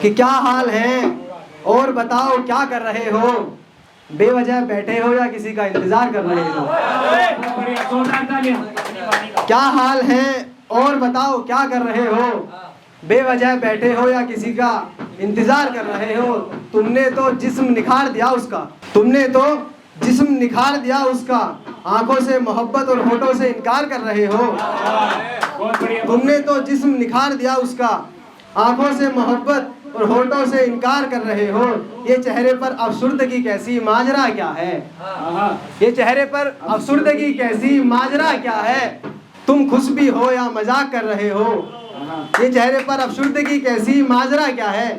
कि क्या हाल है और बताओ क्या कर रहे हो, बेवजह बैठे हो या किसी का इंतजार कर रहे हो। क्या हाल है और बताओ क्या कर रहे हो, बेवजह बैठे हो या किसी का इंतजार कर रहे हो। तुमने तो जिस्म निखार दिया उसका, तुमने तो जिस्म निखार दिया उसका, आंखों से मोहब्बत और होठों से इनकार कर रहे हो। तुमने तो जिस्म निखार दिया उसका, आंखों से मोहब्बत और होठों से इनकार कर रहे हो। ये चेहरे पर अफसुर्दगी कैसी माजरा क्या है, ये चेहरे पर अफसुर्दगी कैसी माजरा क्या है। तुम खुश भी हो या मजाक कर रहे हो, ये चेहरे पर अफसुर्दगी कैसी माजरा क्या है।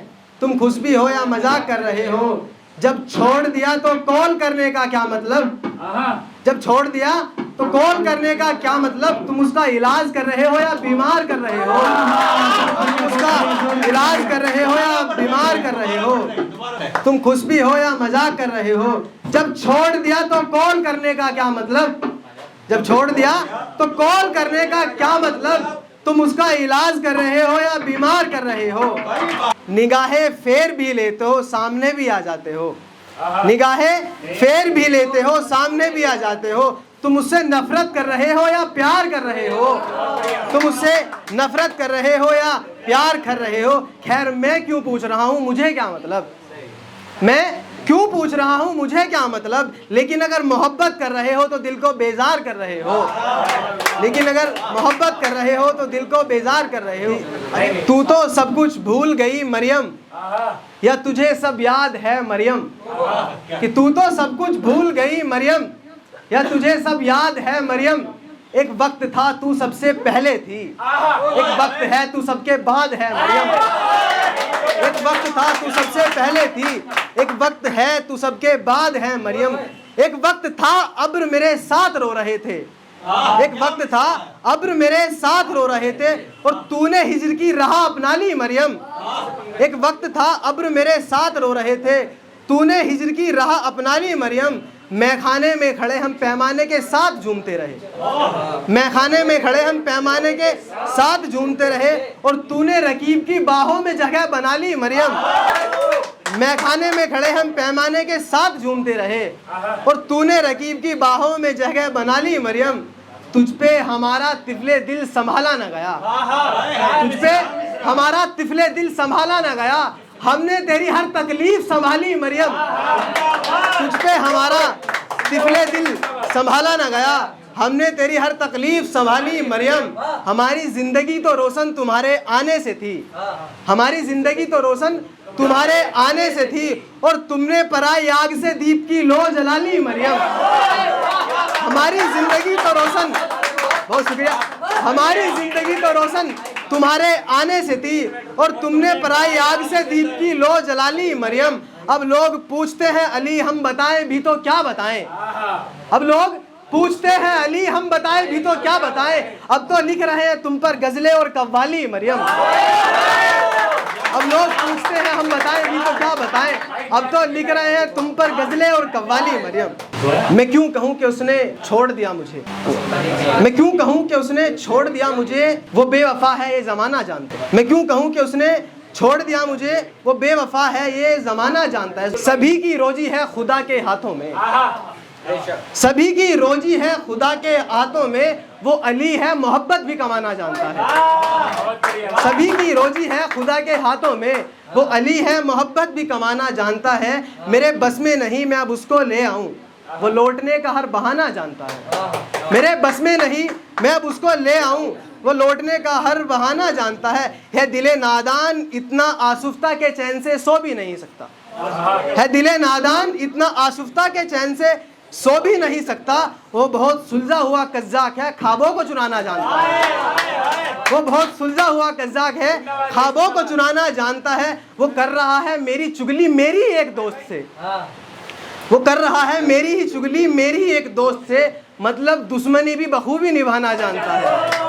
तुम खुश भी हो या मजाक कर रहे हो। जब छोड़ दिया तो कॉल करने का क्या मतलब, जब छोड़ दिया तो कॉल करने का क्या मतलब। तुम उसका इलाज कर रहे हो या बीमार कर रहे हो, तुम उसका इलाज कर रहे हो या बीमार कर रहे हो। तुम खुश भी हो या मजाक कर रहे हो। जब छोड़ दिया तो कॉल करने का क्या मतलब, जब छोड़ दिया तो कॉल करने का क्या मतलब। तुम उसका इलाज कर रहे हो या बीमार कर रहे हो। निगाहें फेर भी लेते हो सामने भी आ जाते हो, निगाहें फेर भी लेते हो सामने भी आ जाते हो। तुम उससे नफरत कर रहे हो या प्यार कर रहे हो, तुम उससे नफरत कर रहे हो या प्यार कर रहे हो। खैर मैं क्यों पूछ रहा हूँ, मुझे क्या मतलब, मैं क्यों पूछ रहा हूँ, मुझे क्या मतलब। लेकिन अगर मोहब्बत कर रहे हो तो दिल को बेजार कर रहे हो, लेकिन अगर मोहब्बत कर रहे हो तो दिल को बेजार कर रहे हो। तू तो सब कुछ भूल गई मरियम, या तुझे सब याद है मरियम। कि तू तो सब कुछ भूल गई मरियम, या तुझे सब याद है मरियम। एक वक्त था तू सबसे पहले थी, एक वक्त है तू सबके बाद है मरियम। एक वक्त था तू सबसे पहले थी, एक वक्त है तू सबके बाद है मरियम। एक वक्त था अब्र मेरे साथ रो रहे थे, एक वक्त था अब्र मेरे साथ रो रहे थे और तूने हिज्र की राह अपना ली मरियम। एक वक्त था अब्र मेरे साथ रो रहे थे, तूने हिज्र की राह अपना ली मरियम। मैखाने में खड़े हम पैमाने के साथ झूमते रहे, मैखाने में खड़े हम पैमाने के साथ झूमते रहे और तूने रकीब की बाहों में जगह बना ली मरियम। मैखाने में खड़े हम पैमाने के साथ झूमते रहे और तूने रकीब की बाहों में जगह बना ली मरियम। तुझ पे हमारा तिफले दिल संभाला न गया, तुझ पे हमारा तिफले दिल संभाला न गया। हमने तेरी हर तकलीफ संभाली मरियम, तुझ पे हमारा तिफले दिल संभाला न गया। हमने तेरी हर तकलीफ संभाली मरियम। हमारी जिंदगी तो रोशन तुम्हारे आने से थी, हमारी जिंदगी तो रोशन तुम्हारे आने से थी और तुमने पराई आग से दीप की लो जला ली मरियम। हमारी जिंदगी तो रोशन, बहुत शुक्रिया, हमारी जिंदगी तो रोशन तुम्हारे आने से थी और तुमने पराई आग से दीप की लो जला ली मरियम। अब लोग पूछते हैं अली हम बताएं भी तो क्या बताएं, अब लोग पूछते हैं अली हम बताएं भी तो क्या बताएं। अब तो लिख रहे हैं तुम पर गजलें और कव्वाली मरियम। अब लोग पूछते हैं हम बताएं भी तो क्या बताएं, अब तो लिख रहे हैं तुम पर गजलें और कव्वाली मरियम। मैं क्यों कहूँ कि उसने छोड़ दिया मुझे, मैं क्यों कहूँ कि उसने छोड़ दिया मुझे, वो बेवफा है ये ज़माना जानता है। मैं क्यों कहूँ कि उसने छोड़ दिया मुझे, वो बेवफा है ये ज़माना जानता है। सभी की रोजी है खुदा के हाथों में, सभी की रोजी है खुदा के हाथों में। वो अली है मोहब्बत भी कमाना जानता है, सभी की रोजी है खुदा के हाथों में। वो अली है मोहब्बत भी कमाना जानता है। मेरे बस में नहीं मैं अब उसको ले आऊं, वो लौटने का हर बहाना जानता है। मेरे बस में नहीं मैं अब उसको ले आऊं, वो लौटने का हर बहाना जानता है दिले नादान इतना आसुफ्ता के चैन से सो भी नहीं सकता, है दिले नादान इतना आसुफ्ता के चैन से सो भी नहीं सकता। वो बहुत सुलझा हुआ कज़्ज़ाक है, ख्वाबों को चुराना जानता है। वो बहुत सुलझा हुआ कज़्ज़ाक है, ख्वाबों को चुराना जानता है। वो कर रहा है मेरी चुगली मेरी एक दोस्त से, वो कर रहा है मेरी ही चुगली मेरी एक दोस्त से। मतलब दुश्मनी भी बखूबी निभाना जानता है,